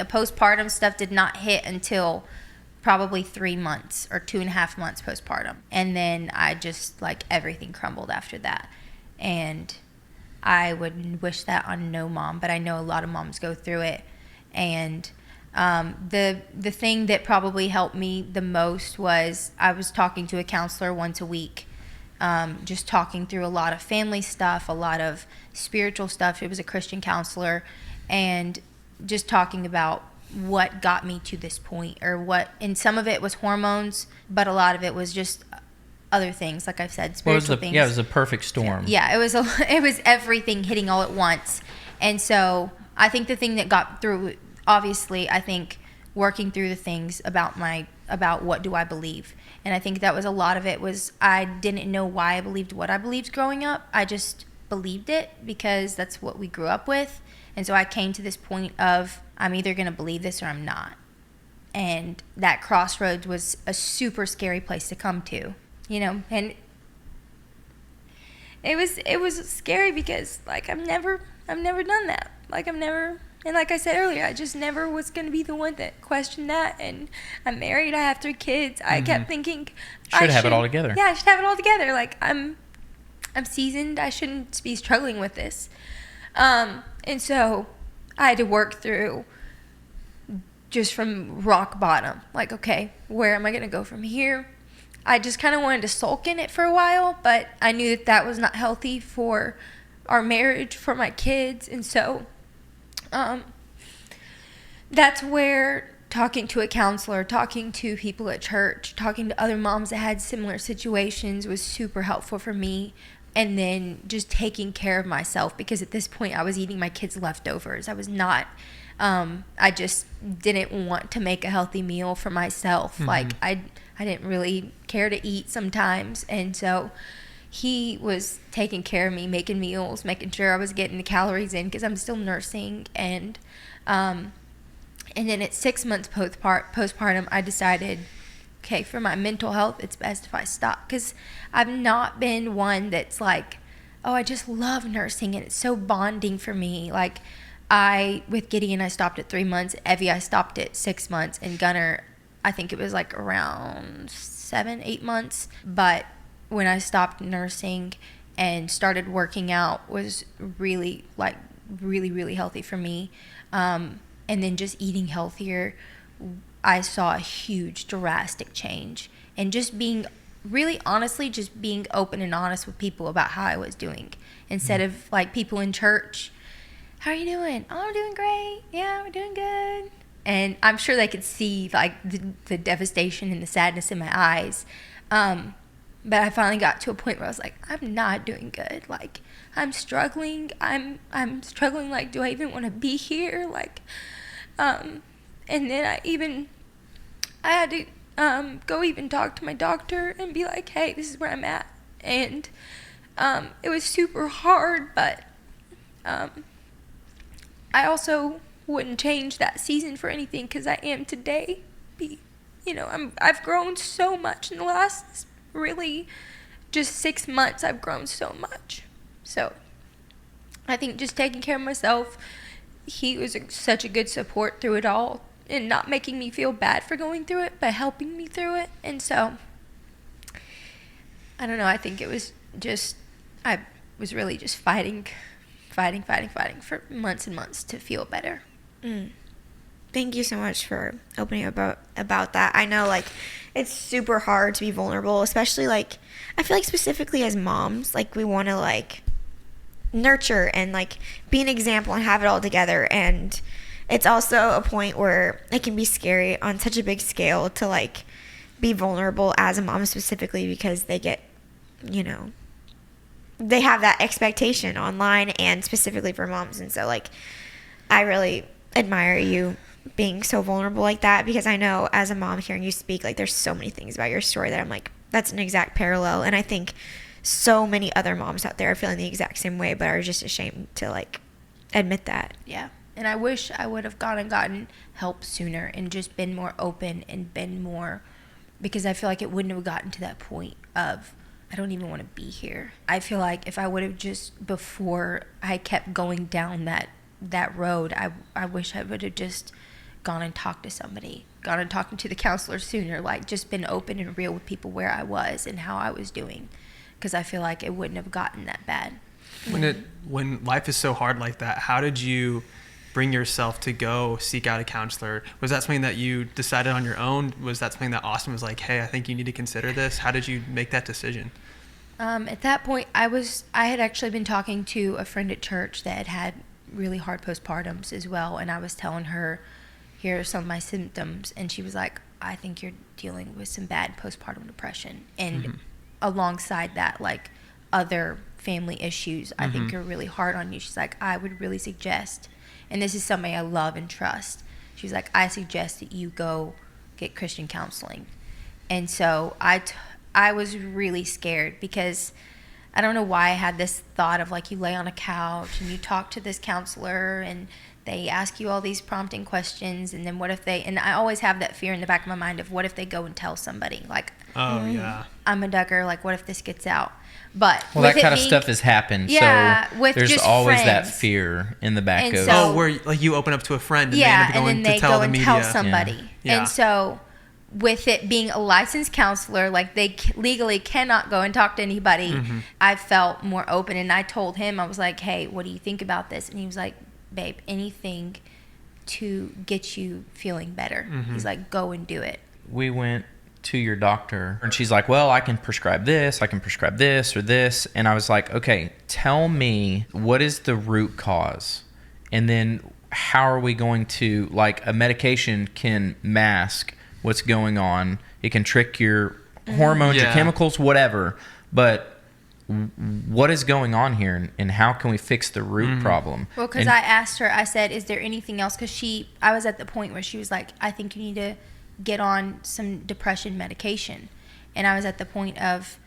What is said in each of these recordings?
The postpartum stuff did not hit until probably 3 months or 2.5 months postpartum. And then I just, like, everything crumbled after that. And I would wish that on no mom, but I know a lot of moms go through it. And the thing that probably helped me the most was I was talking to a counselor once a week, just talking through a lot of family stuff, a lot of spiritual stuff. It was a Christian counselor, and just talking about what got me to this point, and some of it was hormones, but a lot of it was just other things, like I've said, spiritual things. Yeah, it was a perfect storm. Yeah, it was everything hitting all at once. And so I think the thing that got through, obviously, I think working through the things about what do I believe. And I think that was a lot of it was I didn't know why I believed what I believed growing up. I just believed it because that's what we grew up with. And so I came to this point of I'm either going to believe this or I'm not. And that crossroads was a super scary place to come to, and it was scary because, like, I've never done that. Like, and like I said earlier, I just never was going to be the one that questioned that. And I'm married, I have 3 kids. I kept thinking should have it all together. Yeah, I should have it all together. Like, I'm seasoned. I shouldn't be struggling with this. And so I had to work through just from rock bottom. Like, okay, where am I going to go from here? I just kind of wanted to sulk in it for a while, but I knew that was not healthy for our marriage, for my kids. And so that's where talking to a counselor, talking to people at church, talking to other moms that had similar situations was super helpful for me. And then just taking care of myself, because at this point I was eating my kids' leftovers. I was not, I just didn't want to make a healthy meal for myself. Like, I didn't really care to eat sometimes. And so he was taking care of me, making meals, making sure I was getting the calories in because I'm still nursing. And then at 6 months postpartum, I decided, okay, for my mental health, it's best if I stop, because I've not been one that's like, oh, I just love nursing and it's so bonding for me. Like, with Gideon, I stopped at 3 months. Evie, I stopped at 6 months. And Gunner, I think it was like around 7-8 months. But when I stopped nursing and started working out was really, really healthy for me. And then just eating healthier, I saw a huge drastic change. And just being really honestly, just being open and honest with people about how I was doing, instead of like people in church, how are you doing? Oh, I'm doing great. Yeah, we're doing good. And I'm sure they could see like the devastation and the sadness in my eyes. But I finally got to a point where I was like, I'm not doing good. Like, I'm struggling. I'm struggling. Like, do I even want to be here? Like, and then I had to go even talk to my doctor and be like, hey, this is where I'm at. And it was super hard, but I also wouldn't change that season for anything, because I am today. I've grown so much in the last really just 6 months. I've grown so much. So I think just taking care of myself, he was such a good support through it all, and not making me feel bad for going through it, but helping me through it. And so, I don't know, I think it was just, I was really just fighting for months and months to feel better. Thank you so much for opening about that. I know, like, it's super hard to be vulnerable, especially, like, I feel like specifically as moms, like, we want to, like, nurture and, like, be an example and have it all together. And it's also a point where it can be scary on such a big scale to, like, be vulnerable as a mom specifically, because they get, they have that expectation online and specifically for moms. And so, like, I really admire you being so vulnerable like that, because I know as a mom hearing you speak, like, there's so many things about your story that I'm like, that's an exact parallel. And I think so many other moms out there are feeling the exact same way, but are just ashamed to, like, admit that. Yeah. And I wish I would have gotten help sooner and just been more open and been more, because I feel like it wouldn't have gotten to that point of, I don't even want to be here. I feel like if I would have just, before I kept going down that road, I wish I would have just gone and talked to somebody, gone and talked to the counselor sooner, like just been open and real with people where I was and how I was doing, because I feel like it wouldn't have gotten that bad. When life is so hard like that, how did you bring yourself to go seek out a counselor? Was that something that you decided on your own? Was that something that Austin was like, hey, I think you need to consider this? How did you make that decision? At that point, I had actually been talking to a friend at church that had really hard postpartums as well, and I was telling her, here are some of my symptoms, and she was like, I think you're dealing with some bad postpartum depression, and alongside that, like, other family issues I think are really hard on you. She's like, I would really suggest, and this is somebody I love and trust, she's like, I suggest that you go get Christian counseling. And so I was really scared, because I don't know why I had this thought of, like, you lay on a couch and you talk to this counselor and they ask you all these prompting questions, and then what if they, and I always have that fear in the back of my mind of what if they go and tell somebody, like, I'm a Duggar, like, what if this gets out? But well, that kind of stuff has happened. Yeah, so with there's just always friends. that fear in the back And of. so- Where like you open up to a friend and yeah, they end up going and then they to tell go the and media. tell somebody. Yeah. And so, with it being a licensed counselor, like, they legally cannot go and talk to anybody, I felt more open, and I told him, I was like, hey, what do you think about this? And he was like, babe, anything to get you feeling better. He's like, go and do it. We went to your doctor, and she's like, well, I can prescribe this or this. And I was like, okay, tell me, what is the root cause? And then how are we going to, like, a medication can mask what's going on. It can trick your hormones, your chemicals, whatever. But what is going on here, and how can we fix the root problem? Well, because I asked her, I said, is there anything else? Because I was at the point where she was like, I think you need to get on some depression medication. And I was at the point of,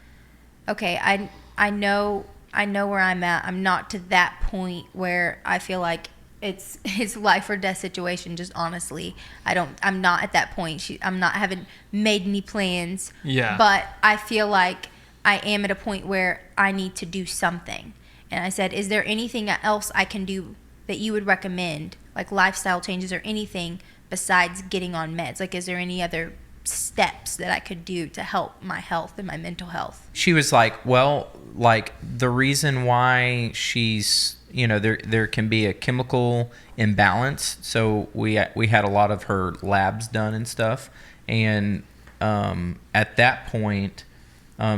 okay, I know where I'm at. I'm not to that point where I feel like it's life or death situation. Just honestly, I'm not at that point. Haven't made any plans. Yeah. But I feel like I am at a point where I need to do something. And I said, is there anything else I can do that you would recommend, like lifestyle changes or anything besides getting on meds? Like, is there any other steps that I could do to help my health and my mental health? She was like, well, like, the reason why she's, there can be a chemical imbalance. So we had a lot of her labs done and stuff. And at that point,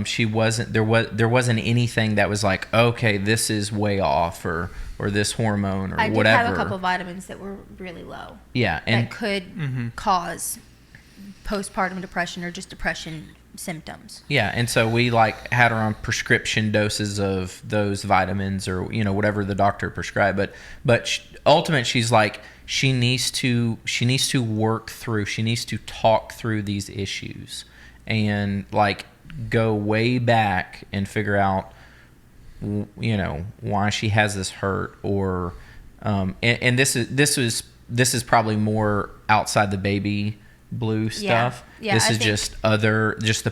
she wasn't, there wasn't anything that was like, okay, this is way off, or this hormone, or whatever. I did have a couple vitamins that were really low. Yeah. And that could cause postpartum depression or just depression symptoms. Yeah, and so we, like, had her on prescription doses of those vitamins, or whatever the doctor prescribed. But ultimately, she's like, she needs to work through. She needs to talk through these issues, and, like, go way back and figure out, why she has this hurt, or and this is probably more outside the baby blue stuff. Yeah, this is just the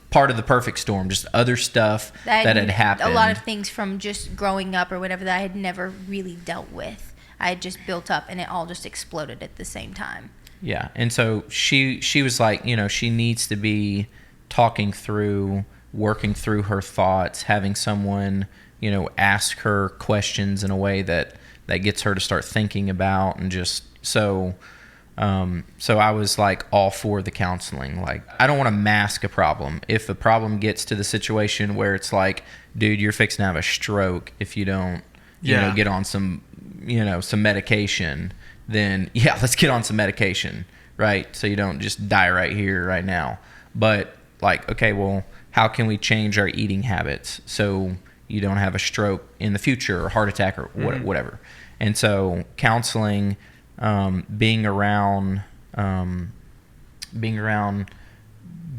part of the perfect storm, just other stuff that had happened. A lot of things from just growing up or whatever that I had never really dealt with. I had just built up, and it all just exploded at the same time. Yeah, and so she was like, she needs to be talking through, working through her thoughts, having someone, ask her questions in a way that gets her to start thinking about, and just so I was like all for the counseling. Like, I don't want to mask a problem. If a problem gets to the situation where it's like, dude, you're fixing to have a stroke if you don't, get on some, some medication, then let's get on some medication, right? So you don't just die right here, right now. But, like, okay, well, how can we change our eating habits so you don't have a stroke in the future, or heart attack, or whatever? And so counseling, being around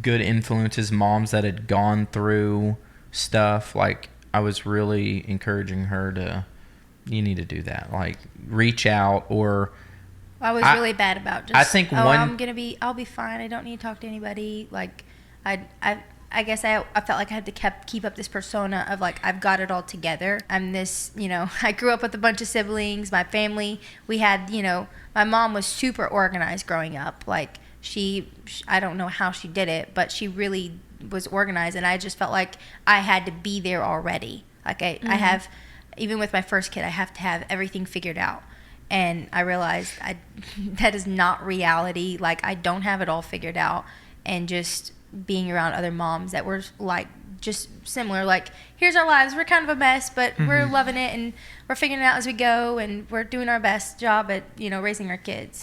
good influences, moms that had gone through stuff, like, I was really encouraging her to, you need to do that, like, reach out. Or I was really bad about just, I think I'll be fine, I don't need to talk to anybody. Like, I guess I felt like I had to keep up this persona of like, I've got it all together. I'm this, I grew up with a bunch of siblings. My family, we had, my mom was super organized growing up. Like I don't know how she did it, but she really was organized. And I just felt like I had to be there already. Like I have, even with my first kid, I have to have everything figured out. And I realized that is not reality. Like, I don't have it all figured out. And just being around other moms that were like just similar, like, here's our lives, we're kind of a mess, but we're loving it and we're figuring it out as we go, and we're doing our best job at raising our kids.